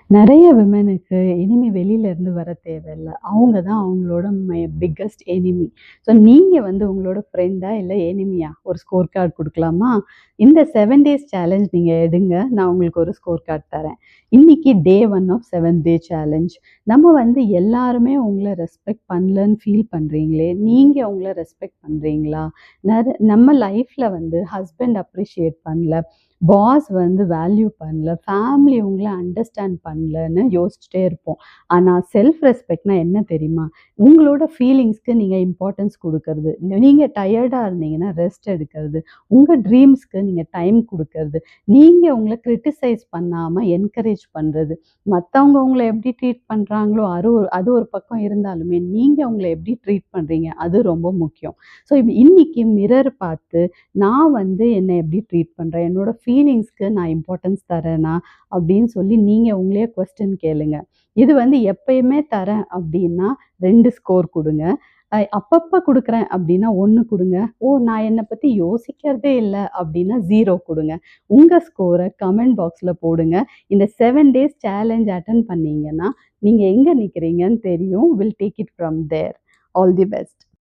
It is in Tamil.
நெறைய விமெனுக்கு இனிமே வெளியில இருந்து வர தேவையில்ல. அவங்க தான் அவங்களோட பிக்கஸ்ட் எனிமி. ஸோ நீங்க வந்து உங்களோட ஃப்ரெண்டா இல்ல எனிமியா? ஒரு ஸ்கோர் கார்ட் குடுக்கலாமா? இந்த 7 டேஸ் சேலஞ்ச் நீங்க எடுங்க. நான் உங்களுக்கு ஒரு ஸ்கோர் கார்ட் தரேன். இன்னைக்கு டே 1 ஆஃப் 7 டே சேலஞ்ச். நம்ம வந்து எல்லாருமே உங்கள ரெஸ்பெக்ட் பண்ணலன்னு ஃபீல் பண்றீங்களே, நீங்க உங்கள ரெஸ்பெக்ட் பண்றீங்களா? நம்ம லைஃப்ல வந்து ஹஸ்பண்ட் அப்ரிஷியேட் பண்ணல. பாஸ் வந்து வேல்யூ பண்ணல. ஃபேமிலி உங்கள அண்டர்ஸ்டாண்ட் பண்ணலன்னு யோசிச்சுட்டே இருப்போம். ஆனா செல்ஃப் ரெஸ்பெக்ட்னா என்ன தெரியுமா? உங்களோட ஃபீலிங்ஸ்க்கு நீங்க இம்பார்ட்டன்ஸ் குடுக்கறது. நீங்க டயர்டா இருந்தீங்கன்னா ரெஸ்ட் எடுக்கிறது. உங்க ட்ரீம்ஸ்க்கு நீங்க டைம் குடுக்கறது. நீங்க உங்கள கிரிட்டிசைஸ் பண்ணாம என்கரேஜ் பண்றது. மத்தவங்க உங்கள எப்படி ட்ரீட் பண்றாங்களோ அது ஒரு பக்கம் இருந்தாலுமே, நீங்க உங்கள எப்படி ட்ரீட் பண்றீங்க அது ரொம்ப முக்கியம். ஸோ இன்னைக்கு மிரர் பார்த்து நான் வந்து என்ன எப்படி ட்ரீட் பண்றேன்? என்னோட ஃபீலிங்ஸ்க்கு நான் இம்பார்ட்டன்ஸ் தரேனா? அப்படின்னு சொல்லி நீங்க உங்களையே கொஸ்டின் கேளுங்க. இது வந்து எப்பயுமே தரேன் அப்படின்னா 2 ஸ்கோர் குடுங்க. அப்பப்ப குடுக்குறேன் அப்படின்னா 1 குடுங்க. ஓ! நான் என்ன பத்தி யோசிக்கிறதே இல்ல அப்படின்னா 0 குடுங்க. உங்க ஸ்கோர கமெண்ட் பாக்ஸ்ல போடுங்க. இந்த 7 டேஸ் சேலஞ்ச் அட்டெண்ட் பண்ணீங்கன்னா, நீங்க எங்க நிக்கிறீங்கன்னு தெரியும். Will take it from there. All the best.